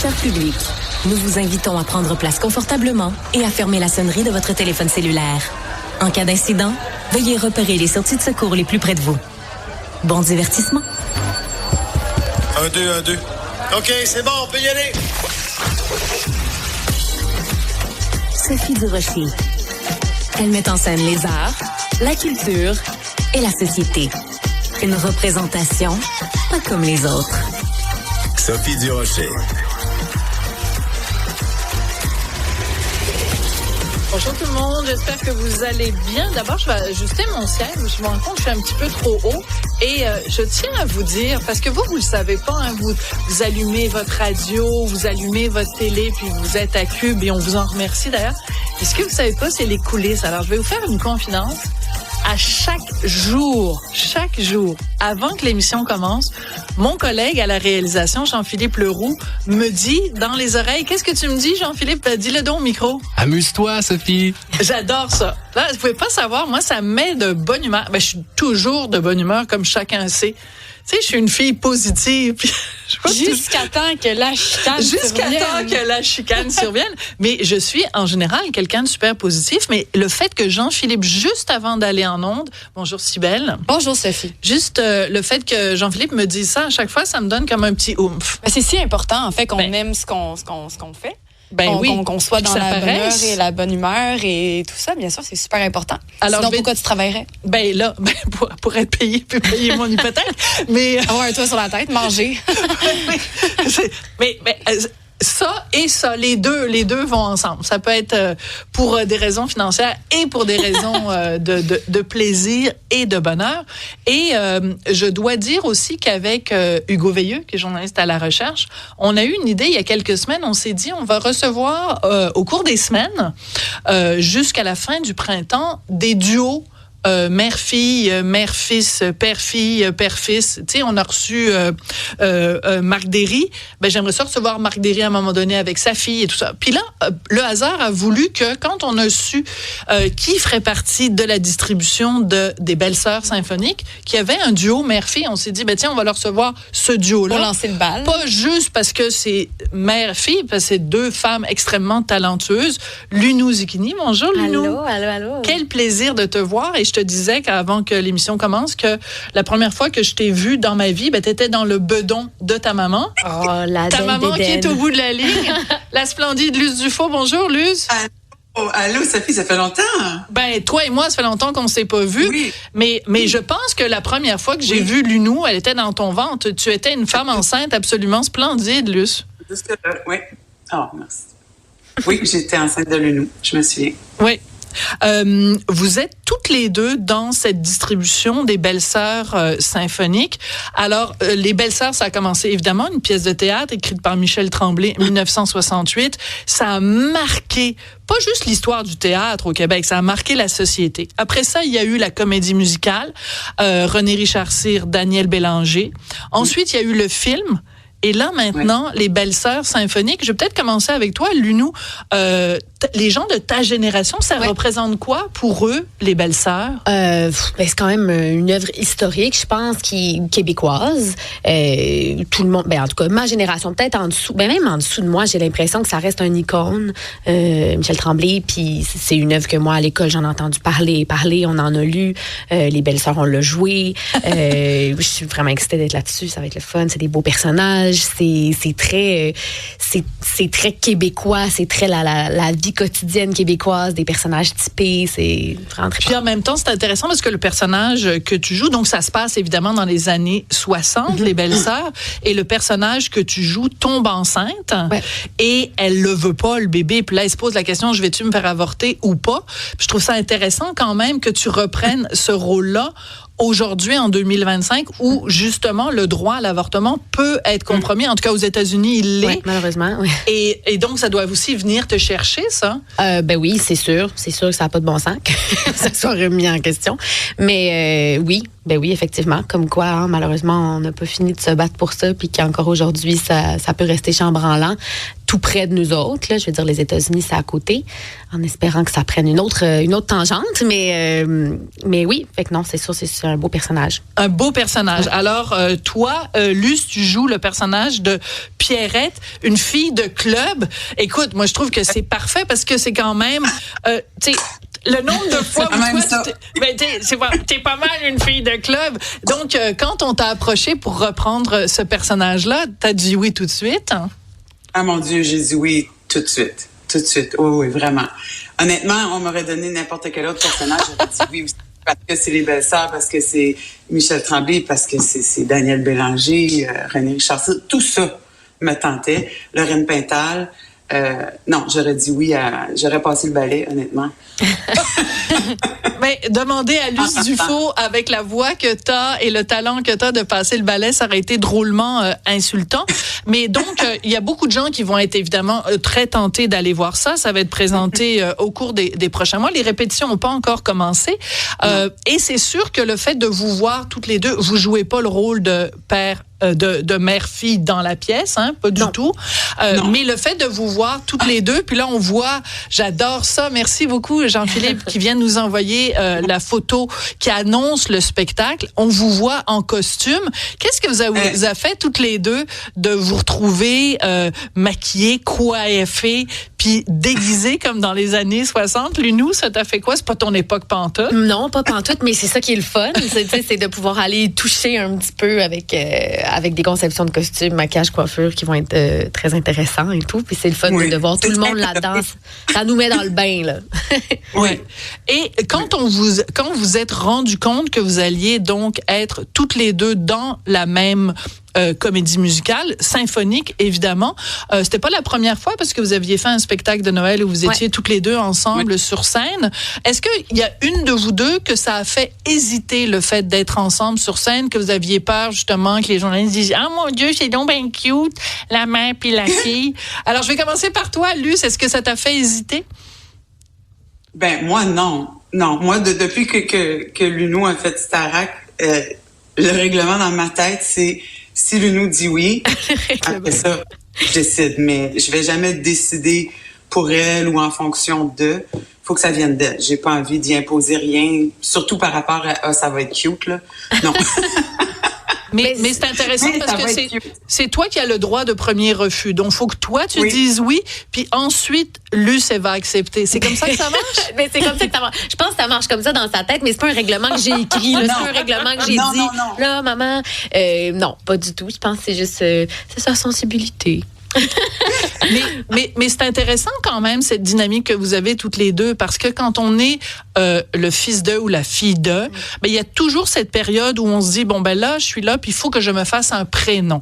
cher public, nous vous invitons à prendre place confortablement et à fermer la sonnerie de votre téléphone cellulaire. En cas d'incident, veuillez repérer les sorties de secours les plus près de vous. Bon divertissement. 1, 2, 1, 2. OK, c'est bon, on peut y aller. Sophie Durocher. Elle met en scène les arts, la culture et la société. Une représentation pas comme les autres. Sophie Durocher. Bonjour tout le monde, j'espère que vous allez bien. D'abord, je vais ajuster mon siège. Je me rends compte que je suis un petit peu trop haut. Et je tiens à vous dire, parce que vous le savez pas, hein, vous allumez votre radio, vous allumez votre télé, puis vous êtes à Cube et on vous en remercie d'ailleurs. Et ce que vous savez pas, c'est les coulisses. Alors, je vais vous faire une confidence. À chaque jour, avant que l'émission commence, mon collègue à la réalisation, Jean-Philippe Leroux, me dit dans les oreilles, qu'est-ce que tu me dis, Jean-Philippe? Dis-le donc au micro. Amuse-toi, Sophie. J'adore ça. Là, vous pouvez pas savoir, moi, ça me met de bonne humeur. Ben, je suis toujours de bonne humeur, comme chacun sait. Tu sais, je suis une fille positive. Jusqu'à temps que la chicane survienne. Jusqu'à temps que la chicane survienne. Mais je suis, en général, quelqu'un de super positif. Mais le fait que Jean-Philippe, juste avant d'aller en onde, bonjour Cybèle. Bonjour Sophie. Juste le fait que Jean-Philippe me dise ça à chaque fois, ça me donne comme un petit oomph. Ben, c'est si important, en fait, qu'on aime ce qu'on fait. Qu'on soit dans la bonne heure et la bonne humeur et tout ça, bien sûr, c'est super important. Alors, sinon, pourquoi tu travaillerais? Ben là, pour être payé, puis payer mon hypothèque. Mais avoir un toit sur la tête, manger. mais ça et ça, les deux vont ensemble. Ça peut être pour des raisons financières et pour des raisons de plaisir et de bonheur. Et je dois dire aussi qu'avec Hugo Veilleux, qui est journaliste à La Recherche, on a eu une idée il y a quelques semaines. On s'est dit, on va recevoir au cours des semaines, jusqu'à la fin du printemps, des duos mère-fille, mère-fils, père-fille, père-fils. Tu sais, on a reçu Marc Derry. Ben, j'aimerais ça recevoir Marc Derry à un moment donné avec sa fille et tout ça. Puis là, le hasard a voulu que quand on a su qui ferait partie de la distribution des Belles-Sœurs symphoniques, qu'il y avait un duo mère-fille, on s'est dit, ben tiens, on va leur recevoir ce duo-là. Pour lancer le bal. Pas juste parce que c'est mère-fille, parce que c'est deux femmes extrêmement talentueuses. Lunou Zicchini, bonjour Lunou. Allô. Quel plaisir de te voir. Et je te disais qu'avant que l'émission commence, que la première fois que je t'ai vue dans ma vie, ben, t'étais dans le bedon de ta maman. Oh, la ta maman qui est au bout de la ligne. La splendide Luce Dufault. Bonjour, Luce. Allô, Sophie, ça fait longtemps. Ben, toi et moi, ça fait longtemps qu'on ne s'est pas vus. Oui. Mais je pense que la première fois que j'ai vu Lunou, elle était dans ton ventre. Tu étais une femme enceinte absolument splendide, Luce. Jusque-là, oui. Oh, merci. Oui, j'étais enceinte de Lunou, je me souviens. Oui. Vous êtes toutes les deux dans cette distribution des Belles-Sœurs symphoniques. Alors, les Belles-Sœurs, ça a commencé évidemment une pièce de théâtre écrite par Michel Tremblay en 1968. Ça a marqué pas juste l'histoire du théâtre au Québec, ça a marqué la société. Après ça, il y a eu la comédie musicale, René Richard Cyr, Daniel Bélanger. Ensuite, il y a eu le film. Et là, maintenant, les Belles-Sœurs symphoniques, je vais peut-être commencer avec toi, Lunou. Les gens de ta génération, ça représente quoi pour eux, les Belles-Sœurs? C'est quand même une œuvre historique, je pense, qui est québécoise. Tout le monde, en tout cas, ma génération, peut-être en dessous, même en dessous de moi, j'ai l'impression que ça reste un icône. Michel Tremblay, puis c'est une œuvre que moi, à l'école, j'en ai entendu parler, on en a lu. Les Belles-Sœurs, on l'a joué. Je suis vraiment excitée d'être là-dessus, ça va être le fun, c'est des beaux personnages, c'est très québécois, c'est très la vie quotidienne québécoise, des personnages typés, c'est vraiment très Puis en même temps, c'est intéressant parce que le personnage que tu joues, donc ça se passe évidemment dans les années 60, les Belles-Sœurs, et le personnage que tu joues tombe enceinte et elle le veut pas, le bébé, puis là, elle se pose la question, je vais-tu me faire avorter ou pas? Puis je trouve ça intéressant quand même que tu reprennes ce rôle-là aujourd'hui, en 2025, où justement le droit à l'avortement peut être compromis. En tout cas, aux États-Unis, il l'est. Oui, malheureusement, oui. Et donc, ça doit aussi venir te chercher, ça? Oui, c'est sûr. C'est sûr que ça n'a pas de bon sens que ça soit remis en question. Mais oui, effectivement. Comme quoi, malheureusement, on n'a pas fini de se battre pour ça, puis qu'encore aujourd'hui, ça peut rester chambranlant. tout près de nous autres. Là, je veux dire, les États-Unis, c'est à côté, en espérant que ça prenne une autre tangente. Mais oui, fait que non, c'est sûr, c'est un beau personnage. Un beau personnage. Alors, toi, Luce, tu joues le personnage de Pierrette, une fille de club. Écoute, moi, je trouve que c'est parfait parce que c'est quand même... tu sais, le nombre de fois où toi, t'es pas mal une fille de club. Donc, quand on t'a approché pour reprendre ce personnage-là, t'as dit oui tout de suite? Hein? Ah mon Dieu, j'ai dit oui tout de suite. Tout de suite. Oui, vraiment. Honnêtement, on m'aurait donné n'importe quel autre personnage, j'aurais dit oui aussi. Parce que c'est les Belles-Sœurs, parce que c'est Michel Tremblay, parce que c'est Daniel Bélanger, René Richard, tout ça me tentait. Lorraine Pintal. Non, j'aurais dit oui j'aurais passé le balai, honnêtement. Mais demander à Luce Dufault, avec la voix que t'as et le talent que t'as de passer le balai, ça aurait été drôlement insultant. Mais donc, il y a beaucoup de gens qui vont être évidemment très tentés d'aller voir ça. Ça va être présenté au cours des prochains mois. Les répétitions n'ont pas encore commencé. Et c'est sûr que le fait de vous voir toutes les deux, vous jouez pas le rôle de père de mère-fille dans la pièce, hein, pas du tout. Mais le fait de vous voir toutes les deux, puis là on voit, j'adore ça, merci beaucoup Jean-Philippe qui vient nous envoyer la photo qui annonce le spectacle. On vous voit en costume. Qu'est-ce que vous a fait toutes les deux de vous retrouver maquillées, coiffées, puis déguisées comme dans les années 60? Lunou, ça t'a fait quoi? C'est pas ton époque pantoute? Non, pas pantoute, mais c'est ça qui est le fun. C'est de pouvoir aller toucher un petit peu avec des conceptions de costumes, maquillage, coiffure qui vont être très intéressants et tout. Puis c'est le fun de voir tout le monde là-dedans. Ça nous met dans le bain, là. Oui. Et quand vous êtes rendu compte que vous alliez donc être toutes les deux dans la même comédie musicale, symphonique, évidemment. C'était pas la première fois parce que vous aviez fait un spectacle de Noël où vous étiez toutes les deux ensemble sur scène. Est-ce qu'il y a une de vous deux que ça a fait hésiter le fait d'être ensemble sur scène, que vous aviez peur justement que les journalistes disent « Ah mon Dieu, c'est donc bien cute, la mère puis la fille. » Alors, je vais commencer par toi, Luce. Est-ce que ça t'a fait hésiter? Ben, moi, non. Non, moi, depuis que Lunou a fait Starac, le règlement dans ma tête, c'est si Lunou dit oui, après ça, je décide. Mais je vais jamais décider pour elle ou en fonction d'eux. Faut que ça vienne d'elle. J'ai pas envie d'y imposer rien, surtout par rapport à ça va être cute, là. Non. Mais c'est intéressant parce que c'est toi qui as le droit de premier refus. Donc, il faut que toi, tu dises oui, puis ensuite, Luce, elle va accepter. C'est comme ça que ça marche? Mais c'est comme ça que ça marche. Je pense que ça marche comme ça dans sa tête, mais c'est pas un règlement que j'ai écrit. C'est pas un règlement que j'ai dit. Là, maman, non, pas du tout. Je pense que c'est juste c'est sa sensibilité. mais c'est intéressant quand même cette dynamique que vous avez toutes les deux, parce que quand on est le fils d'eux ou la fille d'eux, ben il y a toujours cette période où on se dit bon ben là je suis là puis il faut que je me fasse un prénom.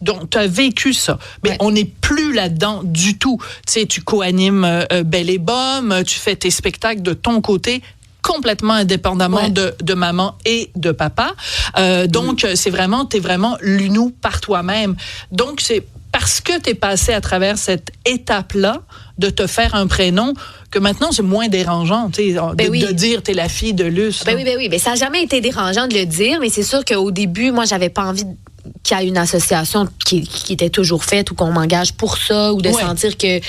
Donc tu as vécu ça, mais on n'est plus là-dedans du tout. Tu sais, tu co-animes Belle et Bomme, tu fais tes spectacles de ton côté, complètement indépendamment de maman et de papa. Donc c'est vraiment, t'es vraiment Lunou par toi-même. Donc c'est parce que tu es passé à travers cette étape-là de te faire un prénom que maintenant, c'est moins dérangeant de dire tu es la fille de Luce. Ben oui. Ben, ça n'a jamais été dérangeant de le dire, mais c'est sûr qu'au début, moi, j'avais pas envie qu'il y ait une association qui était toujours faite ou qu'on m'engage pour ça ou de sentir que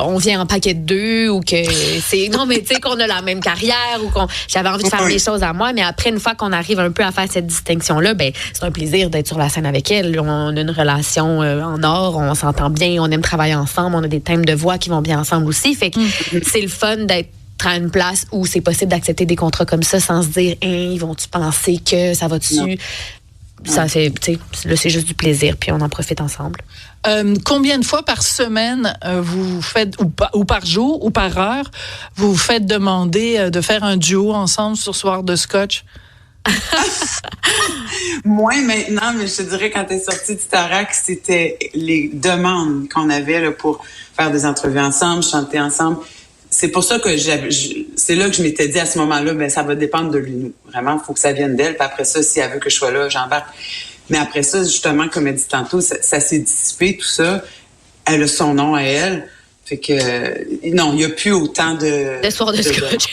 on vient en paquet de deux ou que c'est non mais tu sais qu'on a la même carrière ou j'avais envie de faire les choses à moi, mais après une fois qu'on arrive un peu à faire cette distinction là, ben c'est un plaisir d'être sur la scène avec elle. On a une relation en or, on s'entend bien, on aime travailler ensemble, on a des thèmes de voix qui vont bien ensemble aussi, fait que c'est le fun d'être à une place où c'est possible d'accepter des contrats comme ça sans se dire ils vont-tu penser que ça va dessus. Ça fait, tu sais, là, c'est juste du plaisir, puis on en profite ensemble. Combien de fois par semaine vous faites, ou par jour, ou par heure, vous faites demander de faire un duo ensemble sur Soir de Scotch? Moins maintenant, mais je te dirais quand t'es sortie du Starac, c'était les demandes qu'on avait là, pour faire des entrevues ensemble, chanter ensemble. C'est pour ça que c'est là que je m'étais dit à ce moment-là, ben ça va dépendre de Lunou. Vraiment, il faut que ça vienne d'elle. Puis après ça, si elle veut que je sois là, j'embarque. Mais après ça, justement, comme elle dit tantôt, ça s'est dissipé, tout ça. Elle a son nom à elle. Fait que non, il n'y a plus autant de soirs de scotch.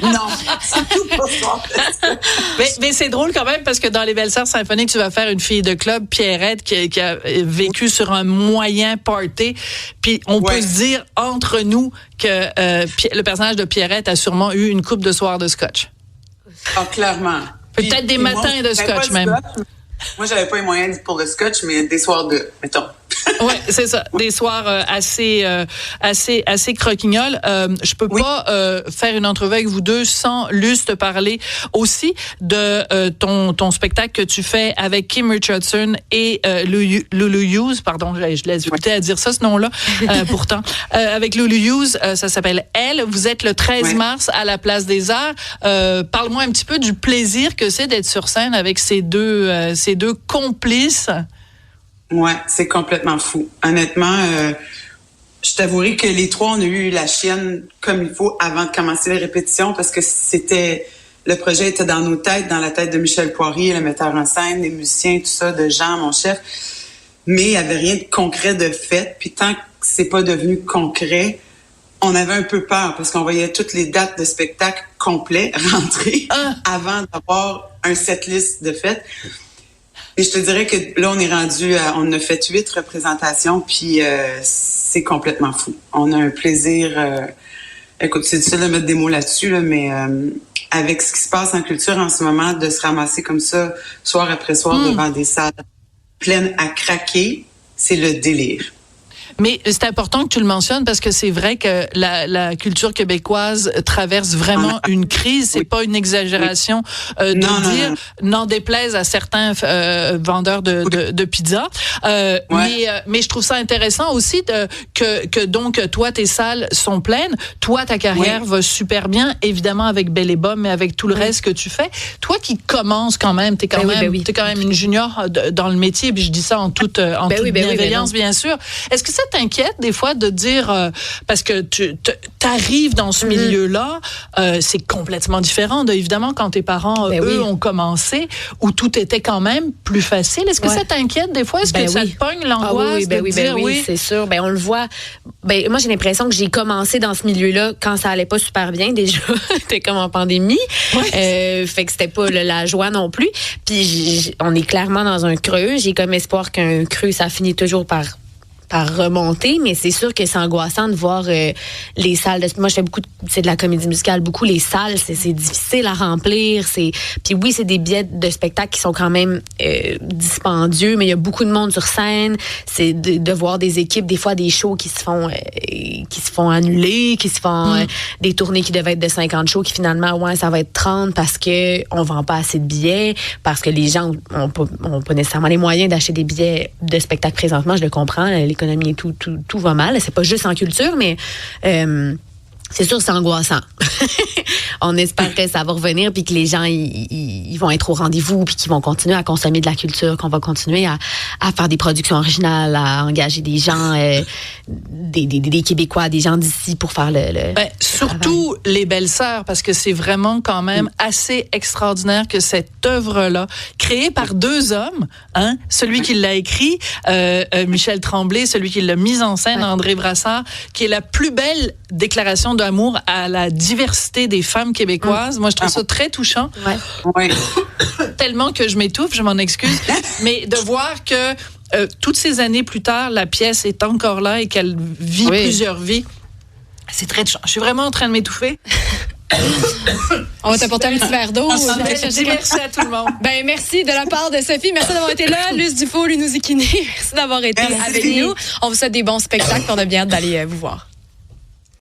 Non, c'est tout pas soir de scotch. Mais c'est drôle quand même parce que dans les Belles Sœurs symphoniques, tu vas faire une fille de club, Pierrette, qui a vécu sur un moyen party. Puis on peut se dire entre nous que le personnage de Pierrette a sûrement eu une coupe de soirs de scotch. Ah, clairement. Peut-être des matins de scotch même. Moi, j'avais pas les moyens pour le scotch, mais des soirs de, mettons. Oui, c'est ça. Des soirs assez croquignoles. Je peux pas faire une entrevue avec vous deux sans Luce te parler aussi de ton spectacle que tu fais avec Kim Richardson et Lulu Hughes. Pardon, je laisse écouter à dire ça, ce nom-là. Pourtant, avec Lulu Hughes, ça s'appelle Elle. Vous êtes le 13 mars à la Place des Arts. Parle-moi un petit peu du plaisir que c'est d'être sur scène avec ces deux complices. Ouais, c'est complètement fou. Honnêtement, je t'avouerai que les trois, on a eu la chienne comme il faut avant de commencer les répétitions parce que le projet était dans nos têtes, dans la tête de Michel Poirier, le metteur en scène, les musiciens, tout ça, de Jean, mon chef. Mais il n'y avait rien de concret de fait. Puis tant que c'est pas devenu concret, on avait un peu peur parce qu'on voyait toutes les dates de spectacle complets rentrer avant d'avoir un setlist de fête. Et je te dirais que là, on est rendu on a fait 8 représentations, puis c'est complètement fou. On a un plaisir. Écoute, c'est difficile de mettre des mots là-dessus, là, mais avec ce qui se passe en culture en ce moment, de se ramasser comme ça, soir après soir, devant des salles pleines à craquer, c'est le délire. Mais c'est important que tu le mentionnes parce que c'est vrai que la culture québécoise traverse vraiment une crise. C'est pas une exagération de dire, n'en déplaise à certains vendeurs de pizza. Mais je trouve ça intéressant aussi que donc toi tes salles sont pleines. Toi ta carrière va super bien, évidemment avec Belle et Bomme, mais avec tout le reste que tu fais. Toi qui commences quand même, t'es quand même une junior dans le métier. Puis je dis ça en toute bienveillance, bien sûr. Est-ce que ça t'inquiète des fois de dire parce que tu arrives dans ce milieu-là, c'est complètement différent évidemment quand tes parents eux ont commencé où tout était quand même plus facile. Est-ce que ça t'inquiète des fois? Est-ce que ça te pogne l'angoisse de dire oui, c'est sûr. On le voit. Moi j'ai l'impression que j'ai commencé dans ce milieu-là quand ça allait pas super bien déjà. C'était comme en pandémie. Fait que c'était pas la joie non plus. Puis on est clairement dans un creux. J'ai comme espoir qu'un creux ça finit toujours par remonter, mais c'est sûr que c'est angoissant de voir les salles. Moi, je fais c'est de la comédie musicale, beaucoup les salles, c'est difficile à remplir. Puis oui, c'est des billets de spectacle qui sont quand même dispendieux, mais il y a beaucoup de monde sur scène. C'est de voir des équipes, des fois des shows qui se font annuler, qui se font des tournées qui devaient être de 50 shows, qui finalement, ça va être 30 parce que on vend pas assez de billets, parce que les gens ont pas nécessairement les moyens d'acheter des billets de spectacle présentement. Je le comprends. L'économie et tout va mal. C'est pas juste en culture, mais c'est sûr, c'est angoissant. On espère que ça va revenir puis que les gens ils vont être au rendez-vous puis qu'ils vont continuer à consommer de la culture, qu'on va continuer à faire des productions originales, à engager des gens, des Québécois, des gens d'ici pour faire le surtout les Belles Sœurs, parce que c'est vraiment quand même assez extraordinaire que cette œuvre-là, créée par 2 hommes, celui qui l'a écrit, Michel Tremblay, celui qui l'a mise en scène, André Brassard, qui est la plus belle déclaration d'amour à la diversité des femmes québécoises. Moi, je trouve ça très touchant. Tellement que je m'étouffe, je m'en excuse. Mais de voir que toutes ces années plus tard, la pièce est encore là et qu'elle vit plusieurs vies, c'est très touchant. Je suis vraiment en train de m'étouffer. On va t'apporter un petit verre d'eau. Merci à tout le monde. Merci de la part de Sophie. Merci d'avoir été là. Luce Dufault, Lunou Zikini. Merci d'avoir été avec nous. On vous souhaite des bons spectacles. On a bien hâte d'aller vous voir.